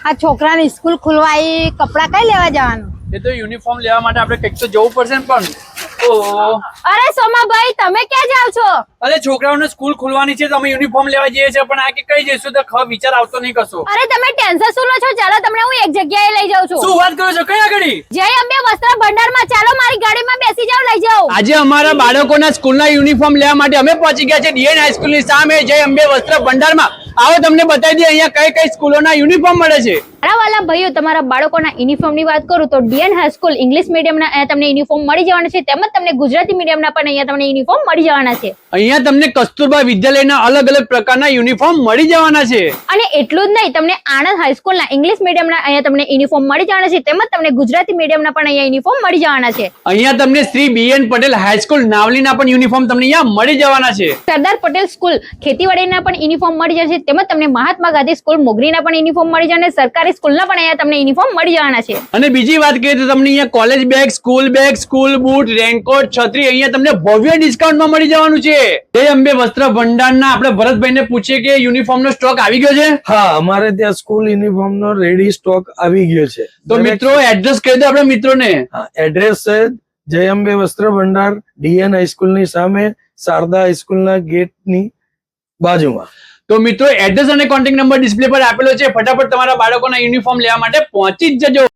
આ છોકરાની સ્કૂલ ખુલવાઈ કપડા કઈ લેવા જવાનું? એ તો યુનિફોર્મ લેવા માટે આપણે કંઈક તો જવું પડશે ને પણ. અરે સોમાભાઈ, તમે ક્યાં જાવ છો? અરે છોકરાઓને સ્કૂલ ખુલવાની છે તો અમે યુનિફોર્મ લેવા જઈએ છીએ, પણ આ કે કઈ જઈશું તો વિચાર આવતો નહીં કશો. અરે તમે ટેન્શન શું લો છો? ચાલો તમને હું એક જગ્યાએ લઈ જાઉં છું. શું વાત કરો છો? કઈ આગળ? જય અંબે વસ્ત્ર ભંડારમાં. ચાલો મારી ગાડીમાં બેસી જાઓ, લઈ જાઓ. આજે અમારા બાળકોના સ્કૂલના યુનિફોર્મ લેવા માટે અમે પહોંચી ગયા છે ડીએન હાઈસ્કૂલની સામે જય અંબે વસ્ત્ર ભંડારમાં. આવો તમને બતાવી દઈએ અહીંયા કઈ કઈ સ્કૂલોના યુનિફોર્મ મળે છે. વાલા ભાઈઓ, તમારા બાળકોના યુનિફોર્મની વાત કરું તો ડીએન હાઈસ્કૂલ ઇંગ્લિશ મીડિયમના અહીંયા તમને યુનિફોર્મ મળી જવાના છે, તેમજ તમને ગુજરાતી મીડિયમના પણ અહીંયા તમને યુનિફોર્મ મળી જવાના છે. અહીંયા તમને કસ્તુરબા વિદ્યાલયના અલગ અલગ પ્રકારના યુનિફોર્મ મળી જવાના છે. અને એટલું જ નહીં, તમને આણંદ હાઈસ્કૂલના ઇંગ્લિશ મીડિયમના અહીંયા તમને યુનિફોર્મ મળી જવાના છે, તેમજ તમને ગુજરાતી મીડિયમના પણ અહીંયા યુનિફોર્મ મળી જવાના છે. અહીંયા તમને શ્રી BN પટેલ હાઈસ્કૂલ નાવલીના પણ યુનિફોર્મ તમને અહીંયા મળી જવાના છે. સરદાર પટેલ સ્કૂલ ખેતીવાડીના પણ યુનિફોર્મ મળી જશે, તેમજ તમને મહાત્મા ગાંધી સ્કૂલ મોગરીના પણ યુનિફોર્મ મળી જવાના, સરકારી સ્કૂલના પણ અહીંયા તમને યુનિફોર્મ મળી જવાના છે. અને બીજી વાત કરીએ તો તમને અહીંયા college bag, school boot, raincoat, છત્રી અહીંયા તમને ભવ્ય ડિસ્કાઉન્ટમાં મળી જવાનું છે. જય અંબે વસ્ત્ર ભંડારના આપણે ભરતભાઈને પૂછીએ કે યુનિફોર્મનો સ્ટોક આવી ગયો છે. હા, અમારે ત્યાં સ્કૂલ યુનિફોર્મનો રેડી સ્ટોક આવી ગયો છે. તો મિત્રો એડ્રેસ કહી દો આપણે મિત્રોને. એડ્રેસ છે જય અંબે વસ્ત્ર ભંડાર, ડીએન હાઈસ્કૂલની સામે, શારદા હાઈસ્કૂલના ગેટની બાજુમાં. તો મિત્રો એડ્રેસ અને કોન્ટેક્ટ નંબર ડિસ્પ્લે પર આપેલો છે. ફટાફટ તમારા બાળકોના યુનિફોર્મ લેવા માટે પહોંચી જ જજો.